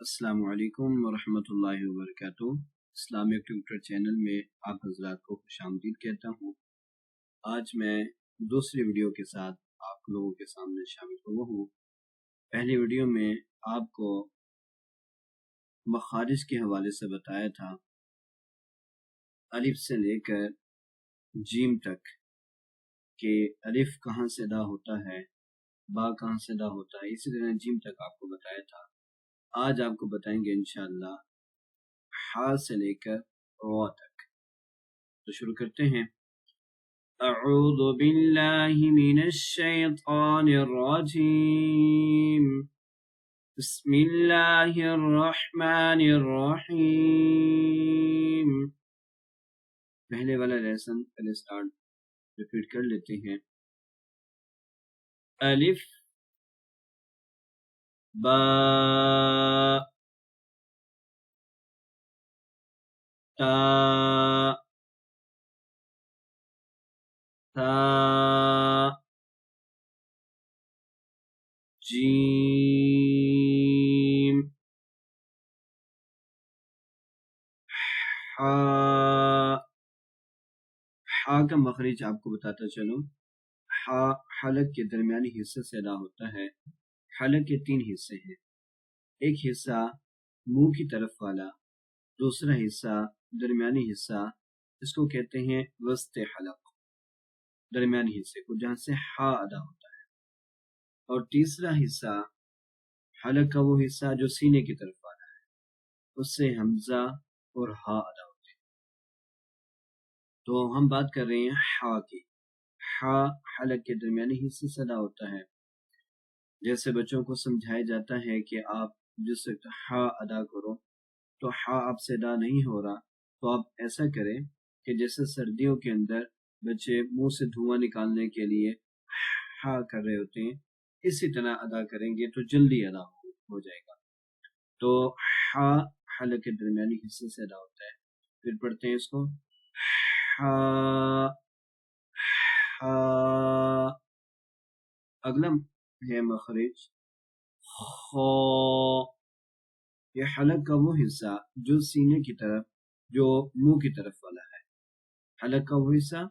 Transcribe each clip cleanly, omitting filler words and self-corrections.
السلام علیکم ورحمۃ اللہ وبرکاتہ۔ اسلامک ٹیوٹر چینل میں آپ حضرات کو خوش آمدید کہتا ہوں۔ آج میں دوسری ویڈیو کے ساتھ آپ لوگوں کے سامنے شامل ہوا ہوں۔ پہلی ویڈیو میں آپ کو مخارج کے حوالے سے بتایا تھا، الف سے لے کر جیم تک، کہ الف کہاں سے ادا ہوتا ہے، با کہاں سے ادا ہوتا ہے، اسی طرح جیم تک آپ کو بتایا تھا۔ آج آپ کو بتائیں گے انشاءاللہ ہا سے لے کر را تک۔ تو شروع کرتے ہیں۔ اعوذ باللہ من الشیطان الرجیم، بسم اللہ الرحمن الرحیم۔ پہلے والا لیسن پہلے سٹارٹ ریپیٹ کر لیتے ہیں۔ الف با تا تا جیم حا۔ حا کا مخرج آپ کو بتاتا چلوں۔ حا حلق کے درمیانی حصے سے ادا ہوتا ہے۔ حلق کے 3 حصے ہیں، ایک حصہ منہ کی طرف والا، دوسرا حصہ درمیانی حصہ، اس کو کہتے ہیں وسط حلق، درمیانی حصے کو جہاں سے ہا ادا ہوتا ہے، اور تیسرا حصہ حلق کا وہ حصہ جو سینے کی طرف والا ہے، اس سے حمزہ اور ہا ادا ہوتے ہیں۔ تو ہم بات کر رہے ہیں ہا کی۔ ہا حلق کے درمیانی حصے سے ادا ہوتا ہے۔ جیسے بچوں کو سمجھایا جاتا ہے کہ آپ جس وقت ہا ادا کرو تو ہا آپ سے ادا نہیں ہو رہا، تو آپ ایسا کریں کہ جیسے سردیوں کے اندر بچے منہ سے دھواں نکالنے کے لیے ہا کر رہے ہوتے ہیں، اسی طرح ادا کریں گے تو جلدی ادا ہو جائے گا۔ تو ہا حلق کے درمیانی حصے سے ادا ہوتا ہے۔ پھر پڑھتے ہیں اس کو ہا ہا۔ اگلا ہے مخرج خا۔ یہ حلق کا وہ حصہ جو سینے کی طرف، جو منہ کی طرف والا ہے، حلق کا وہ حصہ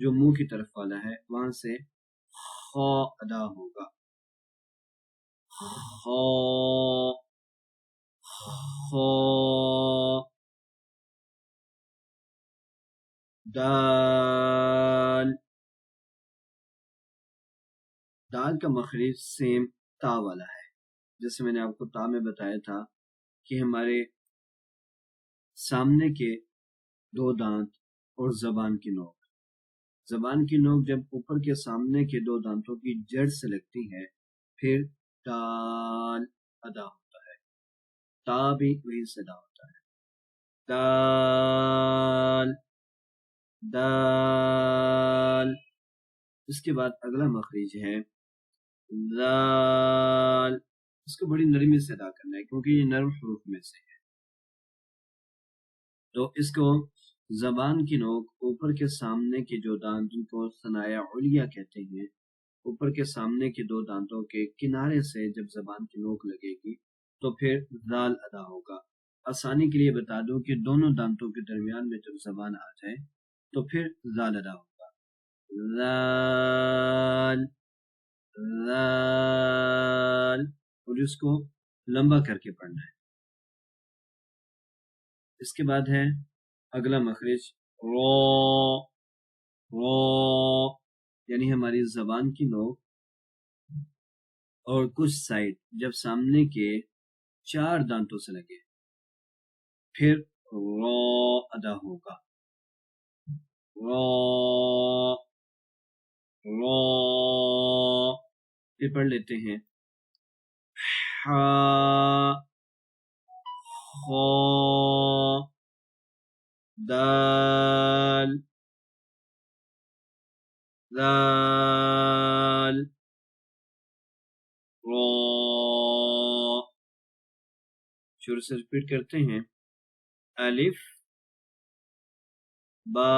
جو منہ کی طرف والا ہے، وہاں سے خا ادا ہوگا۔ خا خا۔ دال۔ دال کا مخرج سیم تا والا ہے، جیسے میں نے آپ کو تا میں بتایا تھا کہ ہمارے سامنے کے 2 دانت اور زبان کی نوک، زبان کی نوک جب اوپر کے سامنے کے 2 دانتوں کی جڑ سے لگتی ہے، پھر دال ادا ہوتا ہے۔ تا بھی وہی سے ادا ہوتا ہے۔ دال دال۔ اس کے بعد اگلا مخرج ہے ذال۔ اس کو بڑی نرمی سے ادا کرنا ہے کیونکہ یہ نرم حروف میں سے ہے۔ تو اس کو زبان کی نوک اوپر کے سامنے کے جو دانت، جن کو ثنایا علیہ کہتے ہیں، اوپر کے سامنے کے 2 دانتوں کے کنارے سے جب زبان کی نوک لگے گی تو پھر ذال ادا ہوگا۔ آسانی کے لیے بتا دوں کہ دونوں دانتوں کے درمیان میں جب زبان آ جائے تو پھر ذال ادا ہوگا۔ ذال ذال، اور اس کو لمبا کر کے پڑھنا ہے۔ اس کے بعد ہے اگلا مخرج را۔ را یعنی ہماری زبان کی نوک اور کچھ سائڈ جب سامنے کے 4 دانتوں سے لگے پھر را ادا ہوگا۔ را را۔ پھر پڑھ لیتے ہیں حا خا دال ذال را۔ شروع سے ریپیٹ کرتے ہیں۔ الف با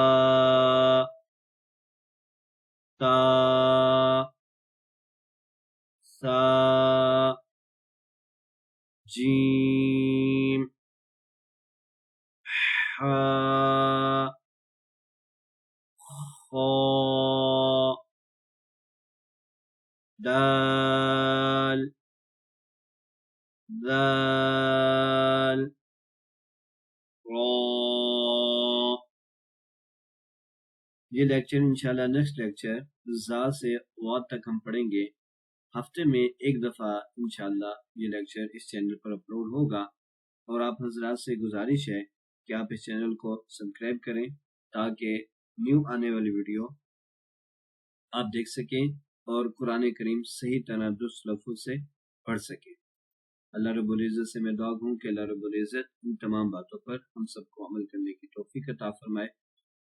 تا سا جیم حا خا دال ذال را۔ یہ لیکچر انشاءاللہ نیکسٹ لیکچر زا سے واد تک ہم پڑھیں گے۔ ہفتے میں ایک دفعہ انشاءاللہ یہ لیکچر اس چینل پر اپلوڈ ہوگا، اور آپ حضرات سے گزارش ہے کہ آپ اس چینل کو سبسکرائب کریں تاکہ نیو آنے والی ویڈیو آپ دیکھ سکیں اور قرآن کریم صحیح طرح درست لفظ سے پڑھ سکیں۔ اللہ رب العزت سے میں دعا ہوں کہ اللہ رب العزت ان تمام باتوں پر ہم سب کو عمل کرنے کی توفیق عطا فرمائے،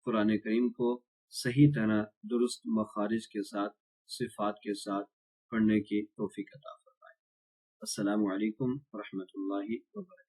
قرآن کریم کو صحیح طرح درست مخارج کے ساتھ صفات کے ساتھ پڑھنے کی توفیق عطا فرمائے۔ السلام علیکم ورحمۃ اللہ وبرکاتہ۔